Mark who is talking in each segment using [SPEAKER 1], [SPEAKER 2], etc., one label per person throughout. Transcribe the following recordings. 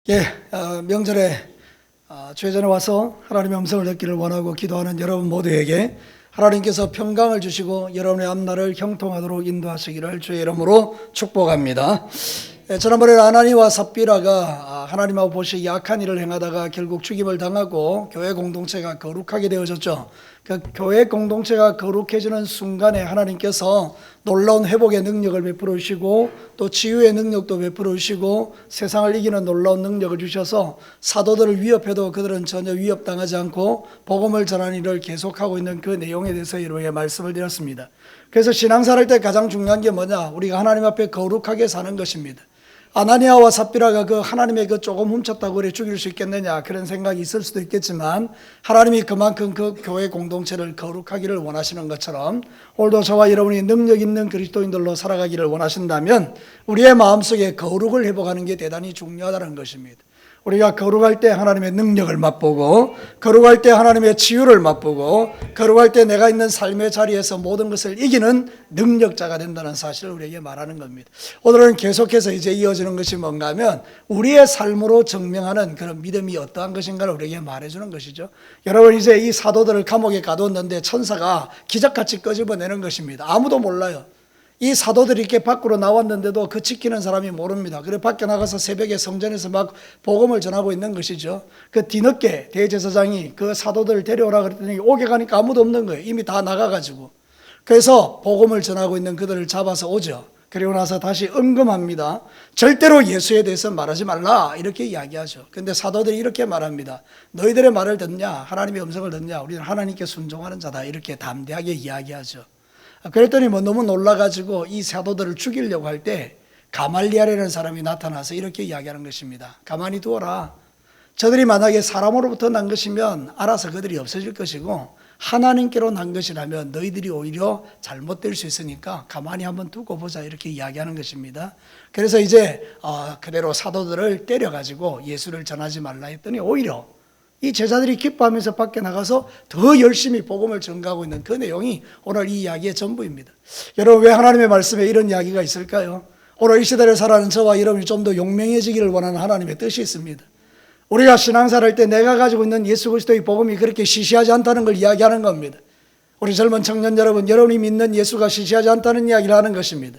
[SPEAKER 1] 예, 명절에 주회전에 와서 하나님의 음성을 듣기를 원하고 기도하는 여러분 모두에게 하나님께서 평강을 주시고 여러분의 앞날을 형통하도록 인도하시기를 주의 이름으로 축복합니다. 지난번에 아나니와 삽비라가 하나님하고 보시기 약한 일을 행하다가 결국 죽임을 당하고 교회 공동체가 거룩하게 되어졌죠. 그 교회 공동체가 거룩해지는 순간에 하나님께서 놀라운 회복의 능력을 베풀어 주시고 또 치유의 능력도 베풀어 주시고 세상을 이기는 놀라운 능력을 주셔서 사도들을 위협해도 그들은 전혀 위협당하지 않고 복음을 전하는 일을 계속하고 있는 그 내용에 대해서 여러분에게 말씀을 드렸습니다. 그래서 신앙생활 할 때 가장 중요한 게 뭐냐? 우리가 하나님 앞에 거룩하게 사는 것입니다. 아나니아와 삽비라가 그 하나님의 그 조금 훔쳤다고 그래 죽일 수 있겠느냐 그런 생각이 있을 수도 있겠지만 하나님이 그만큼 그 교회 공동체를 거룩하기를 원하시는 것처럼 오늘도 저와 여러분이 능력 있는 그리스도인들로 살아가기를 원하신다면 우리의 마음속에 거룩을 회복하는 게 대단히 중요하다는 것입니다. 우리가 거룩할 때 하나님의 능력을 맛보고 거룩할 때 하나님의 치유를 맛보고 거룩할 때 내가 있는 삶의 자리에서 모든 것을 이기는 능력자가 된다는 사실을 우리에게 말하는 겁니다. 오늘은 계속해서 이제 이어지는 것이 뭔가 하면 우리의 삶으로 증명하는 그런 믿음이 어떠한 것인가를 우리에게 말해주는 것이죠. 여러분 이제 이 사도들을 감옥에 가두었는데 천사가 기적같이 끄집어내는 것입니다. 아무도 몰라요. 이 사도들이 이렇게 밖으로 나왔는데도 그 지키는 사람이 모릅니다. 그래 밖에 나가서 새벽에 성전에서 막 복음을 전하고 있는 것이죠. 그 뒤늦게 대제사장이 그 사도들을 데려오라 그랬더니 오게 가니까 아무도 없는 거예요. 이미 다 나가가지고. 그래서 복음을 전하고 있는 그들을 잡아서 오죠. 그리고 나서 다시 은금합니다. 절대로 예수에 대해서 말하지 말라 이렇게 이야기하죠. 근데 사도들이 이렇게 말합니다. 너희들의 말을 듣냐? 하나님의 음성을 듣냐? 우리는 하나님께 순종하는 자다 이렇게 담대하게 이야기하죠. 그랬더니 너무 놀라가지고 이 사도들을 죽이려고 할 때 가말리엘이라는 사람이 나타나서 이렇게 이야기하는 것입니다. 가만히 두어라. 저들이 만약에 사람으로부터 난 것이면 알아서 그들이 없어질 것이고 하나님께로 난 것이라면 너희들이 오히려 잘못될 수 있으니까 가만히 한번 두고 보자 이렇게 이야기하는 것입니다. 그래서 이제 그대로 사도들을 때려가지고 예수를 전하지 말라 했더니 오히려 이 제자들이 기뻐하면서 밖에 나가서 더 열심히 복음을 전가하고 있는 그 내용이 오늘 이 이야기의 전부입니다. 여러분 왜 하나님의 말씀에 이런 이야기가 있을까요? 오늘 이 시대를 살아가는 저와 여러분이 좀 더 용맹해지기를 원하는 하나님의 뜻이 있습니다. 우리가 신앙생활 할 때 내가 가지고 있는 예수 그리스도의 복음이 그렇게 시시하지 않다는 걸 이야기하는 겁니다. 우리 젊은 청년 여러분, 여러분이 믿는 예수가 시시하지 않다는 이야기를 하는 것입니다.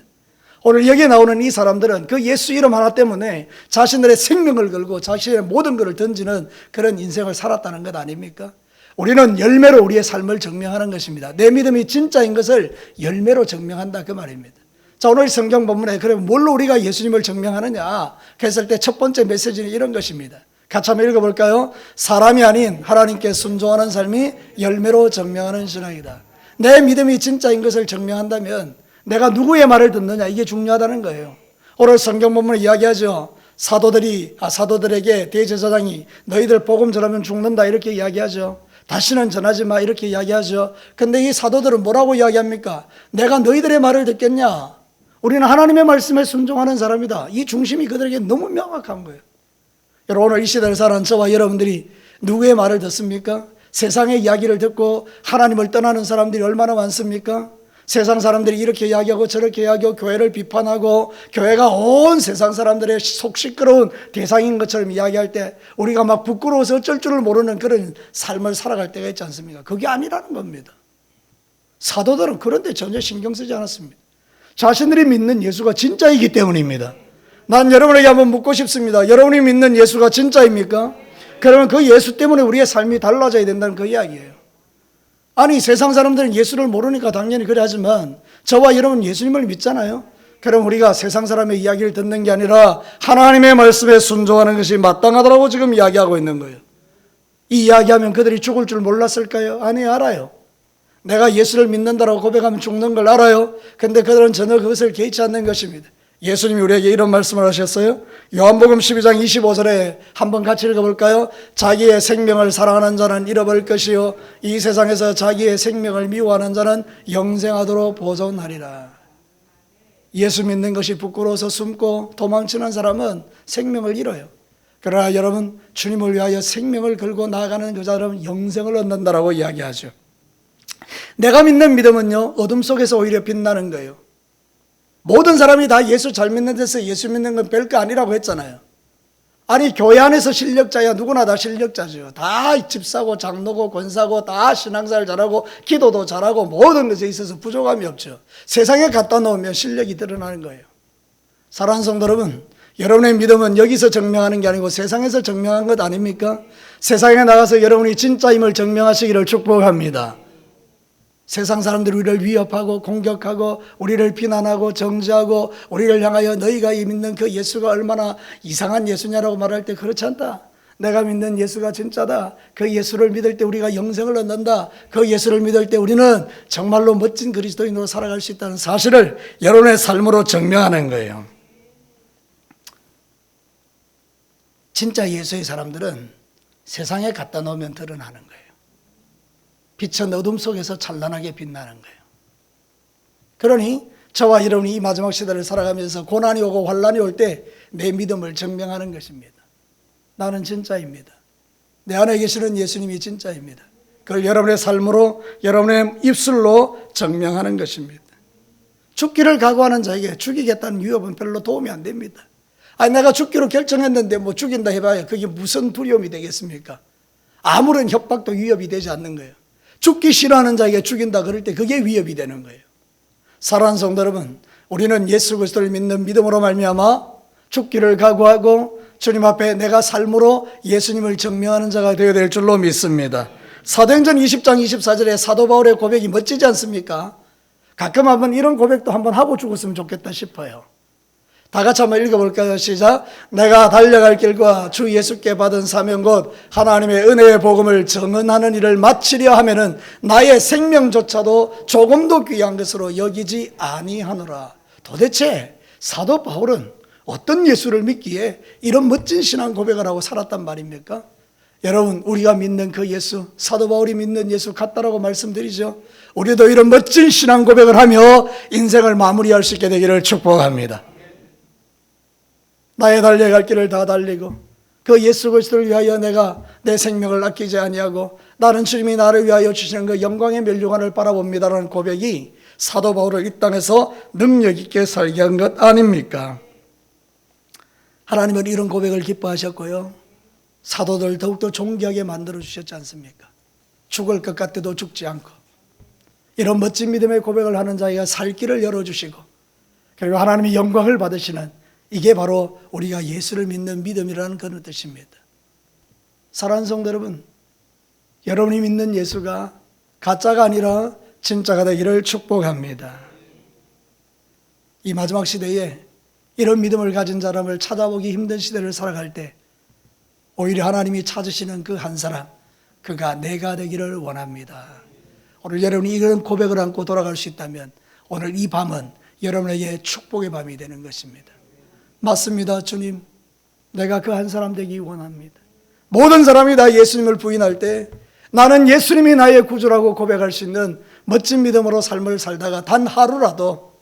[SPEAKER 1] 오늘 여기에 나오는 이 사람들은 그 예수 이름 하나 때문에 자신들의 생명을 걸고 자신의 모든 것을 던지는 그런 인생을 살았다는 것 아닙니까? 우리는 열매로 우리의 삶을 증명하는 것입니다. 내 믿음이 진짜인 것을 열매로 증명한다 그 말입니다. 자, 오늘 성경 본문에 그러면 뭘로 우리가 예수님을 증명하느냐 그랬을 때 첫 번째 메시지는 이런 것입니다. 같이 한번 읽어볼까요? 사람이 아닌 하나님께 순종하는 삶이 열매로 증명하는 신앙이다. 내 믿음이 진짜인 것을 증명한다면 내가 누구의 말을 듣느냐 이게 중요하다는 거예요. 오늘 성경 본문에 이야기하죠. 사도들에게 대제사장이 너희들 복음 전하면 죽는다 이렇게 이야기하죠. 다시는 전하지 마 이렇게 이야기하죠. 근데 이 사도들은 뭐라고 이야기합니까? 내가 너희들의 말을 듣겠냐? 우리는 하나님의 말씀에 순종하는 사람이다. 이 중심이 그들에게 너무 명확한 거예요. 여러분 오늘 이 시대를 살아가는 저와 여러분들이 누구의 말을 듣습니까? 세상의 이야기를 듣고 하나님을 떠나는 사람들이 얼마나 많습니까? 세상 사람들이 이렇게 이야기하고 저렇게 이야기하고 교회를 비판하고 교회가 온 세상 사람들의 속 시끄러운 대상인 것처럼 이야기할 때 우리가 막 부끄러워서 어쩔 줄을 모르는 그런 삶을 살아갈 때가 있지 않습니까? 그게 아니라는 겁니다. 사도들은 그런 데 전혀 신경 쓰지 않았습니다. 자신들이 믿는 예수가 진짜이기 때문입니다. 난 여러분에게 한번 묻고 싶습니다. 여러분이 믿는 예수가 진짜입니까? 그러면 그 예수 때문에 우리의 삶이 달라져야 된다는 그 이야기예요. 아니 세상 사람들은 예수를 모르니까 당연히 그래 하지만 저와 여러분 예수님을 믿잖아요. 그럼 우리가 세상 사람의 이야기를 듣는 게 아니라 하나님의 말씀에 순종하는 것이 마땅하다고 지금 이야기하고 있는 거예요. 이 이야기하면 그들이 죽을 줄 몰랐을까요? 아니 알아요. 내가 예수를 믿는다라고 고백하면 죽는 걸 알아요. 근데 그들은 전혀 그것을 개의치 않는 것입니다. 예수님이 우리에게 이런 말씀을 하셨어요. 요한복음 12장 25절에 한번 같이 읽어볼까요? 자기의 생명을 사랑하는 자는 잃어버릴 것이요 이 세상에서 자기의 생명을 미워하는 자는 영생하도록 보존하리라. 예수 믿는 것이 부끄러워서 숨고 도망치는 사람은 생명을 잃어요. 그러나 여러분 주님을 위하여 생명을 걸고 나아가는 그 사람은 영생을 얻는다라고 이야기하죠. 내가 믿는 믿음은요 어둠 속에서 오히려 빛나는 거예요. 모든 사람이 다 예수 잘 믿는 데서 예수 믿는 건 별거 아니라고 했잖아요. 아니 교회 안에서 실력자야 누구나 다 실력자죠. 다 집사고 장로고 권사고 다 신앙생활 잘하고 기도도 잘하고 모든 것에 있어서 부족함이 없죠. 세상에 갖다 놓으면 실력이 드러나는 거예요. 사랑하는 성도 여러분, 여러분의 믿음은 여기서 증명하는 게 아니고 세상에서 증명한 것 아닙니까? 세상에 나가서 여러분이 진짜임을 증명하시기를 축복합니다. 세상 사람들이 우리를 위협하고 공격하고 우리를 비난하고 정죄하고 우리를 향하여 너희가 믿는 그 예수가 얼마나 이상한 예수냐라고 말할 때 그렇지 않다. 내가 믿는 예수가 진짜다. 그 예수를 믿을 때 우리가 영생을 얻는다. 그 예수를 믿을 때 우리는 정말로 멋진 그리스도인으로 살아갈 수 있다는 사실을 여러분의 삶으로 증명하는 거예요. 진짜 예수의 사람들은 세상에 갖다 놓으면 드러나는 거예요. 빛은 어둠 속에서 찬란하게 빛나는 거예요. 그러니 저와 여러분이 이 마지막 시대를 살아가면서 고난이 오고 환난이 올 때 내 믿음을 증명하는 것입니다. 나는 진짜입니다. 내 안에 계시는 예수님이 진짜입니다. 그걸 여러분의 삶으로 여러분의 입술로 증명하는 것입니다. 죽기를 각오하는 자에게 죽이겠다는 위협은 별로 도움이 안 됩니다. 아니 내가 죽기로 결정했는데 뭐 죽인다 해봐야 그게 무슨 두려움이 되겠습니까? 아무런 협박도 위협이 되지 않는 거예요. 죽기 싫어하는 자에게 죽인다 그럴 때 그게 위협이 되는 거예요. 사랑하는 성도 여러분, 우리는 예수 그리스도를 믿는 믿음으로 말미암아 죽기를 각오하고 주님 앞에 내가 삶으로 예수님을 증명하는 자가 되어야 될 줄로 믿습니다. 사도행전 20장 24절에 사도 바울의 고백이 멋지지 않습니까? 가끔 한번 이런 고백도 한번 하고 죽었으면 좋겠다 싶어요. 다 같이 한번 읽어볼까요? 시작. 내가 달려갈 길과 주 예수께 받은 사명 곧 하나님의 은혜의 복음을 증언하는 일을 마치려 하면은 나의 생명조차도 조금도 귀한 것으로 여기지 아니하노라. 도대체 사도 바울은 어떤 예수를 믿기에 이런 멋진 신앙 고백을 하고 살았단 말입니까? 여러분, 우리가 믿는 그 예수, 사도 바울이 믿는 예수 같다라고 말씀드리죠. 우리도 이런 멋진 신앙 고백을 하며 인생을 마무리할 수 있게 되기를 축복합니다. 나의 달려갈 길을 다 달리고 그 예수 그리스도를 위하여 내가 내 생명을 아끼지 아니하고 나는 주님이 나를 위하여 주시는 그 영광의 면류관을 바라봅니다라는 고백이 사도 바울을 이 땅에서 능력 있게 살게 한 것 아닙니까? 하나님은 이런 고백을 기뻐하셨고요, 사도들 더욱더 존귀하게 만들어 주셨지 않습니까? 죽을 것 같아도 죽지 않고 이런 멋진 믿음의 고백을 하는 자에게 살 길을 열어주시고 그리고 하나님이 영광을 받으시는, 이게 바로 우리가 예수를 믿는 믿음이라는 그런 뜻입니다. 사랑하는 성도 여러분, 여러분이 믿는 예수가 가짜가 아니라 진짜가 되기를 축복합니다. 이 마지막 시대에 이런 믿음을 가진 사람을 찾아보기 힘든 시대를 살아갈 때 오히려 하나님이 찾으시는 그 한 사람, 그가 내가 되기를 원합니다. 오늘 여러분이 이런 고백을 안고 돌아갈 수 있다면 오늘 이 밤은 여러분에게 축복의 밤이 되는 것입니다. 맞습니다. 주님, 내가 그 한 사람 되기 원합니다. 모든 사람이 다 예수님을 부인할 때 나는 예수님이 나의 구주라고 고백할 수 있는 멋진 믿음으로 삶을 살다가 단 하루라도,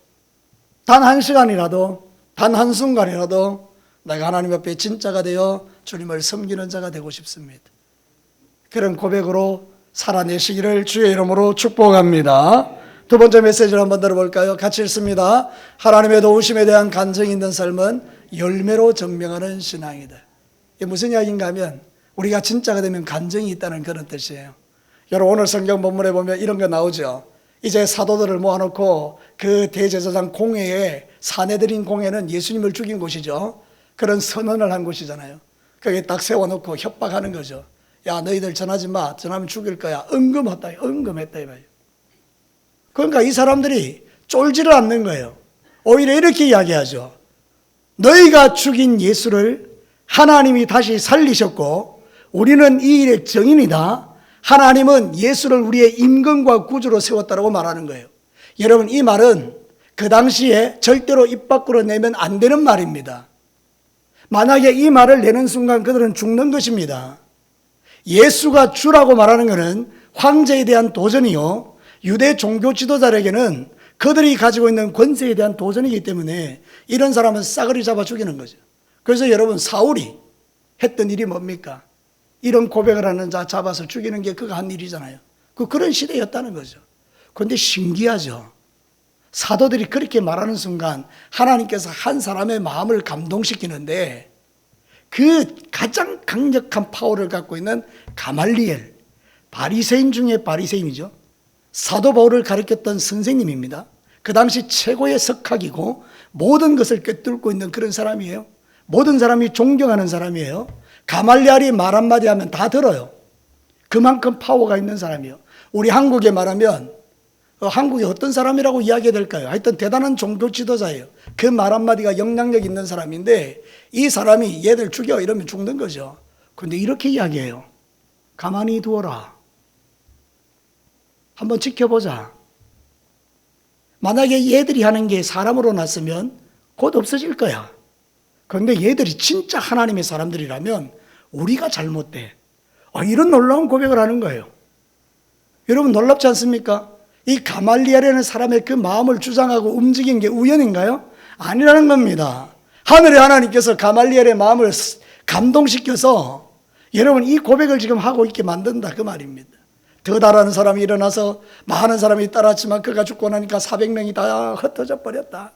[SPEAKER 1] 단 한 시간이라도, 단 한순간이라도 내가 하나님 앞에 진짜가 되어 주님을 섬기는 자가 되고 싶습니다. 그런 고백으로 살아내시기를 주의 이름으로 축복합니다. 두 번째 메시지를 한번 들어볼까요? 같이 읽습니다. 하나님의 도우심에 대한 간증이 있는 삶은 열매로 증명하는 신앙이다. 이게 무슨 이야기인가 하면 우리가 진짜가 되면 간증이 있다는 그런 뜻이에요. 여러분, 오늘 성경 본문에 보면 이런 거 나오죠. 이제 사도들을 모아놓고 그 대제사장 공회에, 사내들인 공회는 예수님을 죽인 곳이죠. 그런 선언을 한 곳이잖아요. 거기에 딱 세워놓고 협박하는 거죠. 야, 너희들 전하지 마. 전하면 죽일 거야. 은금했다. 은금했다 이봐요. 그러니까 이 사람들이 쫄지를 않는 거예요. 오히려 이렇게 이야기하죠. 너희가 죽인 예수를 하나님이 다시 살리셨고 우리는 이 일의 증인이다. 하나님은 예수를 우리의 임금과 구주로 세웠다고 말하는 거예요. 여러분, 이 말은 그 당시에 절대로 입 밖으로 내면 안 되는 말입니다. 만약에 이 말을 내는 순간 그들은 죽는 것입니다. 예수가 주라고 말하는 것은 황제에 대한 도전이요, 유대 종교 지도자에게는 그들이 가지고 있는 권세에 대한 도전이기 때문에 이런 사람은 싸그리 잡아 죽이는 거죠. 그래서 여러분, 사울이 했던 일이 뭡니까? 이런 고백을 하는 자 잡아서 죽이는 게 그가 한 일이잖아요. 그런 시대였다는 거죠. 그런데 신기하죠. 사도들이 그렇게 말하는 순간 하나님께서 한 사람의 마음을 감동시키는데 그 가장 강력한 파워를 갖고 있는 가말리엘, 바리새인 중에 바리새인이죠. 사도 바울을 가르쳤던 선생님입니다. 그 당시 최고의 석학이고 모든 것을 꿰뚫고 있는 그런 사람이에요. 모든 사람이 존경하는 사람이에요. 가말리엘이 말 한마디 하면 다 들어요. 그만큼 파워가 있는 사람이에요. 우리 한국에 말하면 한국이 어떤 사람이라고 이야기해야 될까요? 하여튼 대단한 종교 지도자예요. 그 말 한마디가 영향력 있는 사람인데 이 사람이 얘들 죽여 이러면 죽는 거죠. 그런데 이렇게 이야기해요. 가만히 두어라. 한번 지켜보자. 만약에 얘들이 하는 게 사람으로 났으면 곧 없어질 거야. 그런데 얘들이 진짜 하나님의 사람들이라면 우리가 잘못돼. 이런 놀라운 고백을 하는 거예요. 여러분 놀랍지 않습니까? 이 가말리엘이라는 사람의 그 마음을 주장하고 움직인 게 우연인가요? 아니라는 겁니다. 하늘의 하나님께서 가말리엘의 마음을 감동시켜서 여러분 이 고백을 지금 하고 있게 만든다 그 말입니다. 더 다른 사람이 일어나서 많은 사람이 따랐지만 그가 죽고 나니까 400명이 다 흩어져 버렸다.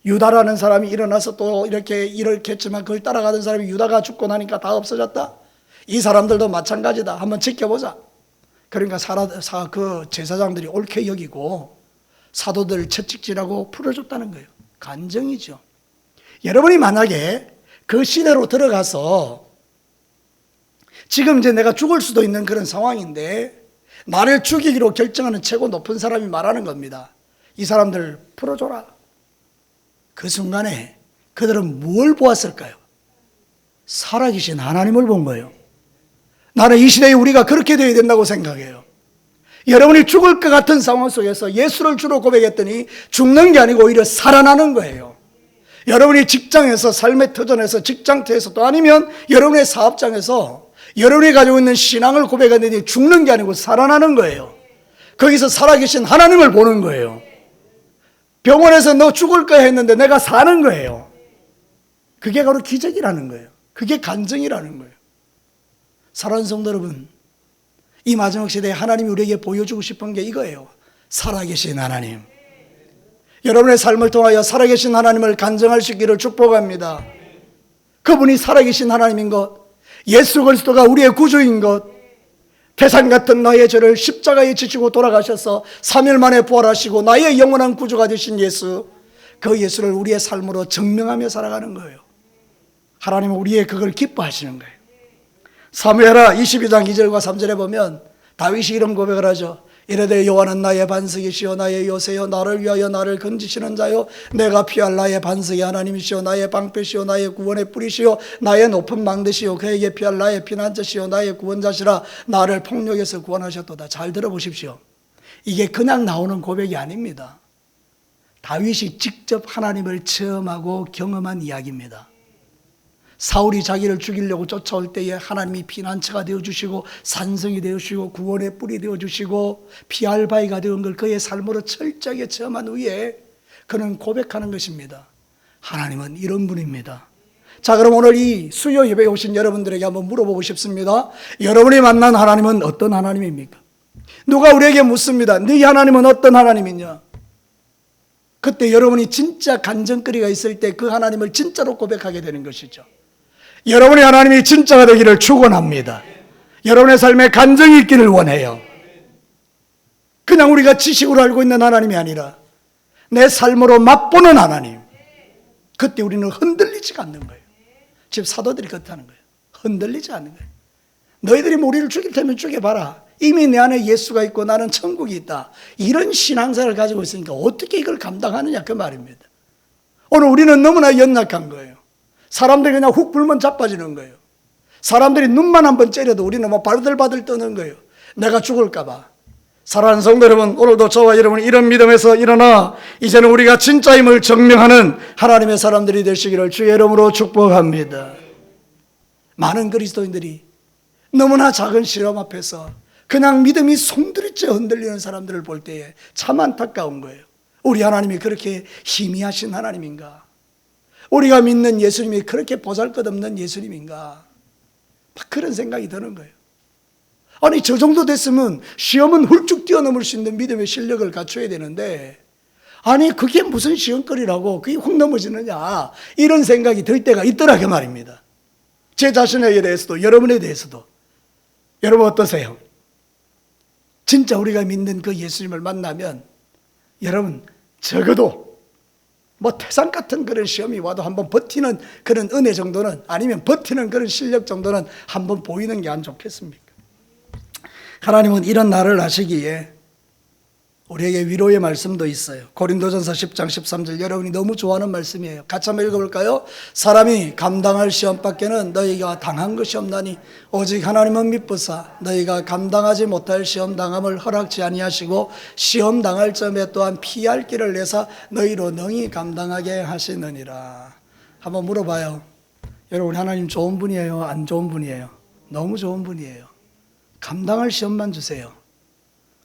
[SPEAKER 1] 유다라는 사람이 일어나서 또 이렇게 했지만 그걸 따라가던 사람이 유다가 죽고 나니까 다 없어졌다. 이 사람들도 마찬가지다. 한번 지켜보자. 그러니까 그 제사장들이 옳게 여기고 사도들 채찍질하고 풀어줬다는 거예요. 간정이죠. 여러분이 만약에 그 시대로 들어가서 지금 이제 내가 죽을 수도 있는 그런 상황인데 나를 죽이기로 결정하는 최고 높은 사람이 말하는 겁니다. 이 사람들 풀어줘라. 그 순간에 그들은 뭘 보았을까요? 살아계신 하나님을 본 거예요. 나는 이 시대에 우리가 그렇게 되어야 된다고 생각해요. 여러분이 죽을 것 같은 상황 속에서 예수를 주로 고백했더니 죽는 게 아니고 오히려 살아나는 거예요. 여러분이 직장에서 삶의 터전에서 직장터에서 또 아니면 여러분의 사업장에서 여러분이 가지고 있는 신앙을 고백했더니 죽는 게 아니고 살아나는 거예요. 거기서 살아계신 하나님을 보는 거예요. 병원에서 너 죽을 거야 했는데 내가 사는 거예요. 그게 바로 기적이라는 거예요. 그게 간증이라는 거예요. 사랑하는 성도 여러분, 이 마지막 시대에 하나님이 우리에게 보여주고 싶은 게 이거예요. 살아계신 하나님. 여러분의 삶을 통하여 살아계신 하나님을 간증할 수 있기를 축복합니다. 그분이 살아계신 하나님인 것, 예수 그리스도가 우리의 구주인 것, 태산 같은 나의 죄를 십자가에 지시고 돌아가셔서 3일 만에 부활하시고 나의 영원한 구주가 되신 예수, 그 예수를 우리의 삶으로 증명하며 살아가는 거예요. 하나님은 우리의 그걸 기뻐하시는 거예요. 사무엘하 22장 2절과 3절에 보면 다윗이 이런 고백을 하죠. 이르되 여호와는 나의 반석이시요 나의 요새요 나를 위하여 나를 건지시는 자요 내가 피할 나의 반석의 하나님이시요 나의 방패시요 나의 구원의 뿌리시요 나의 높은 망대시요 그에게 피할 나의 피난처시요 나의 구원자시라 나를 폭력에서 구원하셨도다. 잘 들어보십시오. 이게 그냥 나오는 고백이 아닙니다. 다윗이 직접 하나님을 체험하고 경험한 이야기입니다. 사울이 자기를 죽이려고 쫓아올 때에 하나님이 피난처가 되어주시고 산성이 되어주시고 구원의 뿔이 되어주시고 피할 바위가 되은 걸 그의 삶으로 철저하게 체험한 후에 그는 고백하는 것입니다. 하나님은 이런 분입니다. 자, 그럼 오늘 이 수요 예배에 오신 여러분들에게 한번 물어보고 싶습니다. 여러분이 만난 하나님은 어떤 하나님입니까? 누가 우리에게 묻습니다. 네 하나님은 어떤 하나님이냐? 그때 여러분이 진짜 간증거리가 있을 때 그 하나님을 진짜로 고백하게 되는 것이죠. 여러분의 하나님이 진짜가 되기를 축원합니다. 여러분의 삶에 간증이 있기를 원해요. 그냥 우리가 지식으로 알고 있는 하나님이 아니라 내 삶으로 맛보는 하나님. 그때 우리는 흔들리지가 않는 거예요. 지금 사도들이 그렇다는 거예요. 흔들리지 않는 거예요. 너희들이 우리를 죽일 테면 죽여봐라. 이미 내 안에 예수가 있고 나는 천국이 있다. 이런 신앙사를 가지고 있으니까 어떻게 이걸 감당하느냐 그 말입니다. 오늘 우리는 너무나 연약한 거예요. 사람들이 그냥 훅 불면 자빠지는 거예요. 사람들이 눈만 한번 째려도 우리는 막 바들바들 떠는 거예요. 내가 죽을까 봐. 사랑하는 성도 여러분, 오늘도 저와 여러분 이런 믿음에서 일어나 이제는 우리가 진짜임을 증명하는 하나님의 사람들이 되시기를 주의 이름으로 축복합니다. 많은 그리스도인들이 너무나 작은 시험 앞에서 그냥 믿음이 송두리째 흔들리는 사람들을 볼 때에 참 안타까운 거예요. 우리 하나님이 그렇게 희미하신 하나님인가? 우리가 믿는 예수님이 그렇게 보잘것없는 예수님인가? 막 그런 생각이 드는 거예요. 아니 저 정도 됐으면 시험은 훌쩍 뛰어넘을 수 있는 믿음의 실력을 갖춰야 되는데 아니 그게 무슨 시험거리라고 그게 훅 넘어지느냐 이런 생각이 들 때가 있더라 그 말입니다. 제 자신에게 대해서도 여러분에 대해서도. 여러분 어떠세요? 진짜 우리가 믿는 그 예수님을 만나면 여러분 적어도 뭐 태산 같은 그런 시험이 와도 한번 버티는 그런 은혜 정도는, 아니면 버티는 그런 실력 정도는 한번 보이는 게 안 좋겠습니까? 하나님은 이런 날을 아시기에 우리에게 위로의 말씀도 있어요. 고린도전서 10장 13절, 여러분이 너무 좋아하는 말씀이에요. 같이 한번 읽어볼까요? 사람이 감당할 시험밖에는 너희가 당한 것이 없나니 오직 하나님은 미쁘사 너희가 감당하지 못할 시험 당함을 허락지 아니하시고 시험 당할 점에 또한 피할 길을 내사 너희로 능히 감당하게 하시느니라. 한번 물어봐요. 여러분, 하나님 좋은 분이에요? 안 좋은 분이에요? 너무 좋은 분이에요. 감당할 시험만 주세요.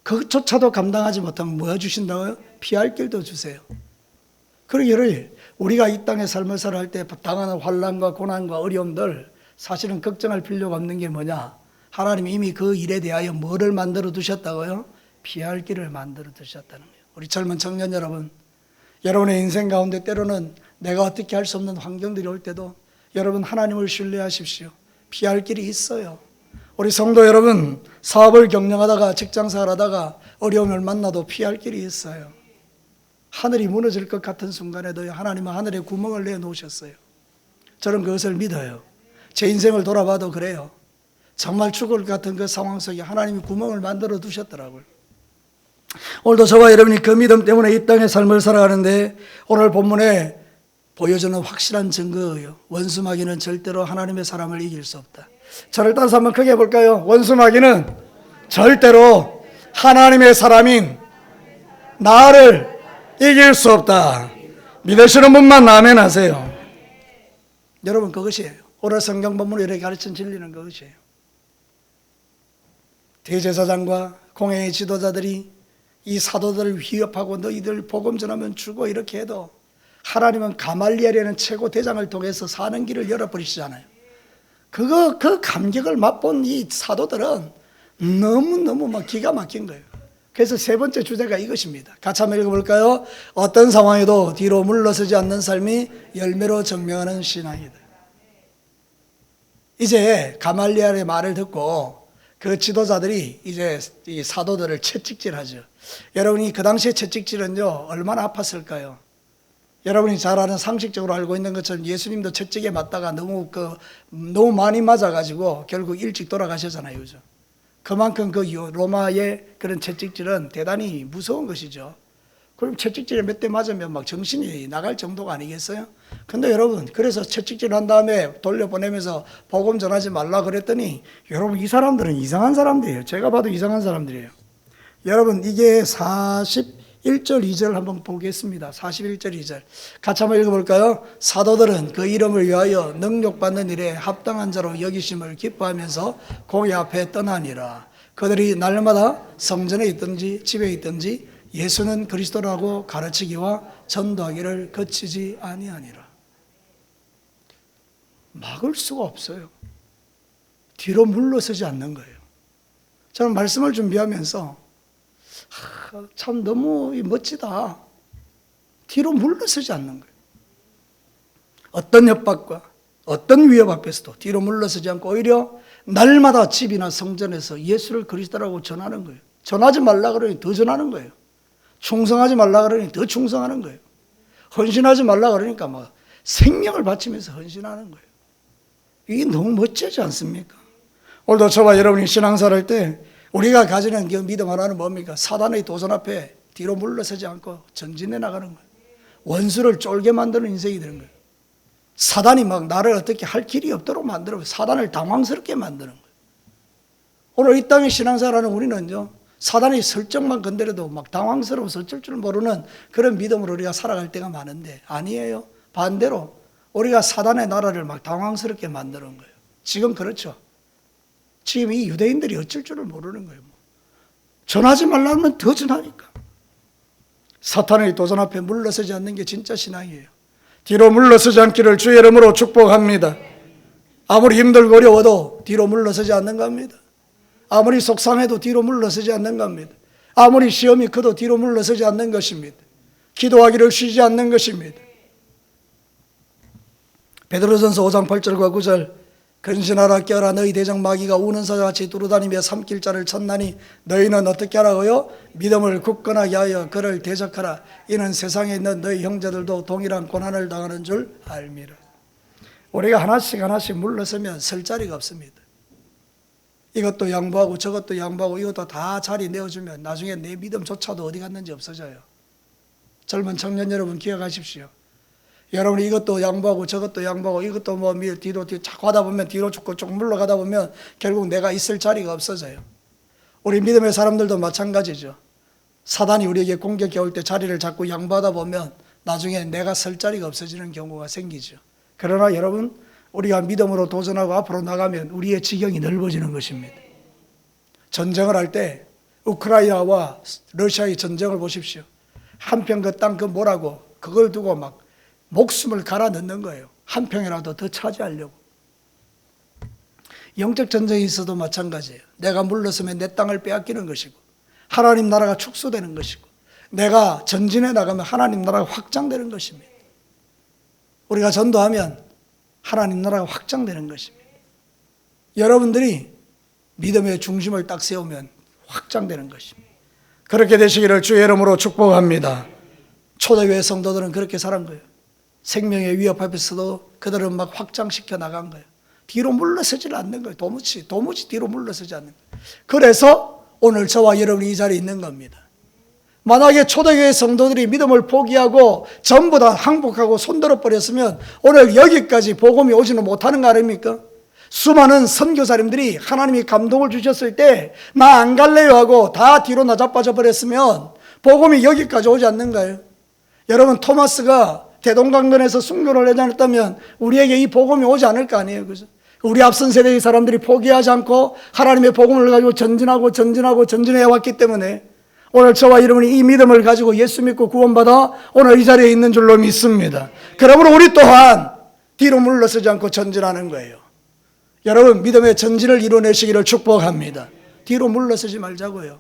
[SPEAKER 1] 그것조차도 감당하지 못하면 뭐 주신다고요? 피할 길도 주세요. 그리고 여러분, 우리가 이 땅의 삶을 살아갈 때 당하는 환난과 고난과 어려움들, 사실은 걱정할 필요가 없는 게 뭐냐? 하나님이 이미 그 일에 대하여 뭐를 만들어 두셨다고요? 피할 길을 만들어 두셨다는 거예요. 우리 젊은 청년 여러분, 여러분의 인생 가운데 때로는 내가 어떻게 할 수 없는 환경들이 올 때도 여러분 하나님을 신뢰하십시오. 피할 길이 있어요. 우리 성도 여러분, 사업을 경영하다가 직장생활하다가 어려움을 만나도 피할 길이 있어요. 하늘이 무너질 것 같은 순간에도 하나님은 하늘에 구멍을 내놓으셨어요. 저는 그것을 믿어요. 제 인생을 돌아봐도 그래요. 정말 죽을 것 같은 그 상황 속에 하나님이 구멍을 만들어 두셨더라고요. 오늘도 저와 여러분이 그 믿음 때문에 이 땅의 삶을 살아가는데, 오늘 본문에 보여주는 확실한 증거예요. 원수마귀는 절대로 하나님의 사람을 이길 수 없다. 저를 따라서 한번 크게 해볼까요? 원수마귀는 절대로 하나님의 사람인 나를 이길 수 없다. 믿으시는 분만 아멘 하세요. 여러분, 그것이에요. 오늘 성경 본문을 이렇게 가르친 진리는 그것이에요. 대제사장과 공회의 지도자들이 이 사도들을 위협하고 너희들 복음 전하면 죽어 이렇게 해도 하나님은 가말리엘이라는 최고 대장을 통해서 사는 길을 열어버리시잖아요. 그 감격을 맛본 이 사도들은 너무너무 막 기가 막힌 거예요. 그래서 세 번째 주제가 이것입니다. 같이 한번 읽어볼까요? 어떤 상황에도 뒤로 물러서지 않는 삶이 열매로 증명하는 신앙이다. 이제 가말리엘의 말을 듣고 그 지도자들이 이제 이 사도들을 채찍질하죠. 여러분이 그 당시에 채찍질은요 얼마나 아팠을까요? 여러분이 잘 아는, 상식적으로 알고 있는 것처럼 예수님도 채찍에 맞다가 너무 많이 맞아가지고 결국 일찍 돌아가셨잖아요, 그죠? 그만큼 그 로마의 그런 채찍질은 대단히 무서운 것이죠. 그럼 채찍질에 몇 대 맞으면 막 정신이 나갈 정도가 아니겠어요? 근데 여러분, 그래서 채찍질 한 다음에 돌려보내면서 복음 전하지 말라 그랬더니, 여러분 이 사람들은 이상한 사람들이에요. 제가 봐도 이상한 사람들이에요. 여러분, 이게 41절 2절 한번 보겠습니다. 41절 2절 같이 한번 읽어볼까요? 사도들은 그 이름을 위하여 능력받는 일에 합당한 자로 여기심을 기뻐하면서 공회 앞에 떠나니라. 그들이 날마다 성전에 있든지 집에 있든지 예수는 그리스도라고 가르치기와 전도하기를 그치지 아니하니라. 막을 수가 없어요. 뒤로 물러서지 않는 거예요. 저는 말씀을 준비하면서 참 너무 멋지다. 뒤로 물러서지 않는 거예요. 어떤 협박과 어떤 위협 앞에서도 뒤로 물러서지 않고 오히려 날마다 집이나 성전에서 예수를 그리스도라고 전하는 거예요. 전하지 말라 그러니 더 전하는 거예요. 충성하지 말라 그러니 더 충성하는 거예요. 헌신하지 말라 그러니까 막 생명을 바치면서 헌신하는 거예요. 이게 너무 멋지지 않습니까? 오늘도 저와 여러분이 신앙생활 할 때 우리가 가지는 그 믿음 하나는 뭡니까? 사단의 도전 앞에 뒤로 물러서지 않고 전진해 나가는 거예요. 원수를 쫄게 만드는 인생이 되는 거예요. 사단이 막 나를 어떻게 할 길이 없도록 만들어, 사단을 당황스럽게 만드는 거예요. 오늘 이 땅의 신앙생활하는 우리는요, 사단이 설정만 건드려도 막 당황스러워서 어쩔 줄 모르는 그런 믿음으로 우리가 살아갈 때가 많은데, 아니에요. 반대로 우리가 사단의 나라를 막 당황스럽게 만드는 거예요. 지금 그렇죠. 지금 이 유대인들이 어쩔 줄을 모르는 거예요. 전하지 말라면 더 전하니까. 사탄의 도전 앞에 물러서지 않는 게 진짜 신앙이에요. 뒤로 물러서지 않기를 주의 이름으로 축복합니다. 아무리 힘들고 어려워도 뒤로 물러서지 않는 겁니다. 아무리 속상해도 뒤로 물러서지 않는 겁니다. 아무리 시험이 커도 뒤로 물러서지 않는 것입니다. 기도하기를 쉬지 않는 것입니다. 베드로전서 5장 8절과 9절 근신하라 깨어라 너희 대적 마귀가 우는 사자같이 두루다니며 삼킬 자를 찾나니 너희는 어떻게 하라고요? 믿음을 굳건하게 하여 그를 대적하라. 이는 세상에 있는 너희 형제들도 동일한 고난을 당하는 줄 알미라. 우리가 하나씩 하나씩 물러서면 설 자리가 없습니다. 이것도 양보하고 저것도 양보하고 이것도 다 자리 내어주면 나중에 내 믿음조차도 어디 갔는지 없어져요. 젊은 청년 여러분 기억하십시오. 여러분이 이것도 양보하고 저것도 양보하고 이것도 뭐 뒤로 자꾸 하다 보면 뒤로 쭉 물러가다 보면 결국 내가 있을 자리가 없어져요. 우리 믿음의 사람들도 마찬가지죠. 사단이 우리에게 공격해 올 때 자리를 자꾸 양보하다 보면 나중에 내가 설 자리가 없어지는 경우가 생기죠. 그러나 여러분, 우리가 믿음으로 도전하고 앞으로 나가면 우리의 지경이 넓어지는 것입니다. 전쟁을 할 때 우크라이나와 러시아의 전쟁을 보십시오. 한평 그 땅 그 뭐라고 그걸 두고 막 목숨을 갈아 넣는 거예요. 한 평이라도 더 차지하려고. 영적 전쟁이 있어도 마찬가지예요. 내가 물러서면 내 땅을 빼앗기는 것이고 하나님 나라가 축소되는 것이고 내가 전진해 나가면 하나님 나라가 확장되는 것입니다. 우리가 전도하면 하나님 나라가 확장되는 것입니다. 여러분들이 믿음의 중심을 딱 세우면 확장되는 것입니다. 그렇게 되시기를 주의 이름으로 축복합니다. 초대교회 성도들은 그렇게 살은 거예요. 생명의 위협 앞에서도 그들은 막 확장시켜 나간 거예요. 뒤로 물러서질 않는 거예요. 도무지 뒤로 물러서지 않는 거예요. 그래서 오늘 저와 여러분이 이 자리에 있는 겁니다. 만약에 초대교회 성도들이 믿음을 포기하고 전부 다 항복하고 손들어 버렸으면 오늘 여기까지 복음이 오지는 못하는 거 아닙니까? 수많은 선교사님들이 하나님이 감동을 주셨을 때 나 안 갈래요 하고 다 뒤로 나자빠져 버렸으면 복음이 여기까지 오지 않는가요? 여러분, 토마스가 대동강변에서 순교를 하지 않았다면 우리에게 이 복음이 오지 않을 거 아니에요. 그죠? 우리 앞선 세대의 사람들이 포기하지 않고 하나님의 복음을 가지고 전진해 왔기 때문에 오늘 저와 여러분이 이 믿음을 가지고 예수 믿고 구원받아 오늘 이 자리에 있는 줄로 믿습니다. 그러므로 우리 또한 뒤로 물러서지 않고 전진하는 거예요. 여러분, 믿음의 전진을 이루어내시기를 축복합니다. 뒤로 물러서지 말자고요.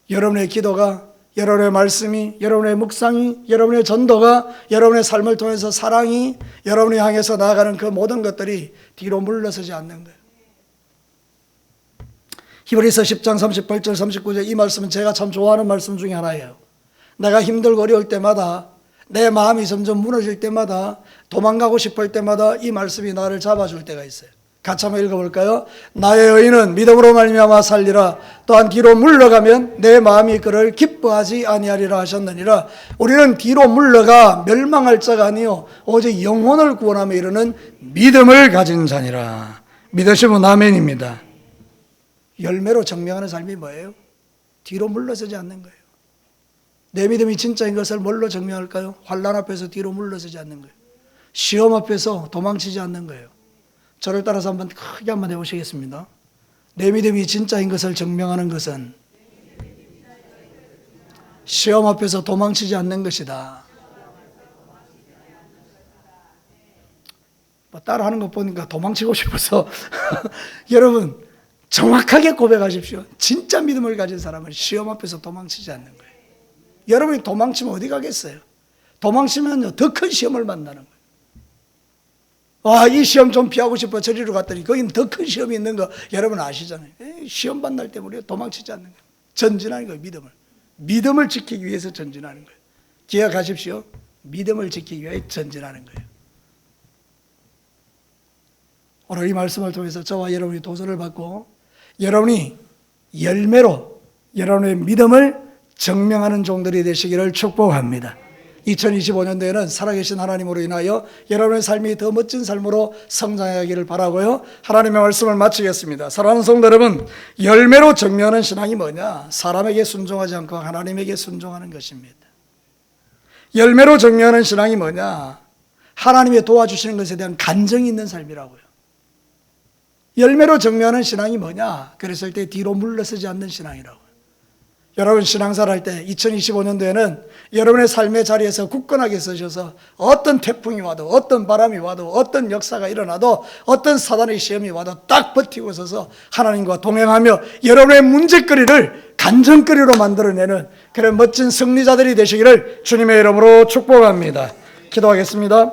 [SPEAKER 1] 여러분의 기도가, 여러분의 말씀이, 여러분의 묵상이, 여러분의 전도가, 여러분의 삶을 통해서 사랑이 여러분이 향해서 나아가는 그 모든 것들이 뒤로 물러서지 않는 거예요. 히브리서 10장 38절 39절 이 말씀은 제가 참 좋아하는 말씀 중에 하나예요. 내가 힘들고 어려울 때마다, 내 마음이 점점 무너질 때마다, 도망가고 싶을 때마다 이 말씀이 나를 잡아줄 때가 있어요. 같이 한번 읽어볼까요? 나의 의인은 믿음으로 말미암아 살리라. 또한 뒤로 물러가면 내 마음이 그를 기뻐하지 아니하리라 하셨느니라. 우리는 뒤로 물러가 멸망할 자가 아니요 오직 영혼을 구원하며 이르는 믿음을 가진 자니라. 믿으시면 아멘입니다. 열매로 증명하는 삶이 뭐예요? 뒤로 물러서지 않는 거예요. 내 믿음이 진짜인 것을 뭘로 증명할까요? 환난 앞에서 뒤로 물러서지 않는 거예요. 시험 앞에서 도망치지 않는 거예요. 저를 따라서 한번 크게 한번 해보시겠습니다. 내 믿음이 진짜인 것을 증명하는 것은 시험 앞에서 도망치지 않는 것이다. 뭐 따라하는 것 보니까 도망치고 싶어서 여러분 정확하게 고백하십시오. 진짜 믿음을 가진 사람은 시험 앞에서 도망치지 않는 거예요. 여러분이 도망치면 어디 가겠어요? 도망치면 더 큰 시험을 만나는 거예요. 이 시험 좀 피하고 싶어 저리로 갔더니 거기는 더 큰 시험이 있는 거 여러분 아시잖아요. 시험 만날 때 우리가 도망치지 않는 거예요. 전진하는 거예요. 믿음을 지키기 위해서 전진하는 거예요. 기억하십시오. 믿음을 지키기 위해 전진하는 거예요. 오늘 이 말씀을 통해서 저와 여러분이 도전을 받고 여러분이 열매로 여러분의 믿음을 증명하는 종들이 되시기를 축복합니다. 2025년도에는 살아계신 하나님으로 인하여 여러분의 삶이 더 멋진 삶으로 성장하기를 바라고요. 하나님의 말씀을 마치겠습니다. 사랑하는 성도 여러분, 열매로 증명하는 신앙이 뭐냐? 사람에게 순종하지 않고 하나님에게 순종하는 것입니다. 열매로 증명하는 신앙이 뭐냐? 하나님의 도와주시는 것에 대한 간정이 있는 삶이라고요. 열매로 증명하는 신앙이 뭐냐? 그랬을 때 뒤로 물러서지 않는 신앙이라고요. 여러분 신앙생활 할 때 2025년도에는 여러분의 삶의 자리에서 굳건하게 서셔서 어떤 태풍이 와도 어떤 바람이 와도 어떤 역사가 일어나도 어떤 사단의 시험이 와도 딱 버티고 서서 하나님과 동행하며 여러분의 문제거리를 간증거리로 만들어내는 그런 멋진 승리자들이 되시기를 주님의 이름으로 축복합니다. 기도하겠습니다.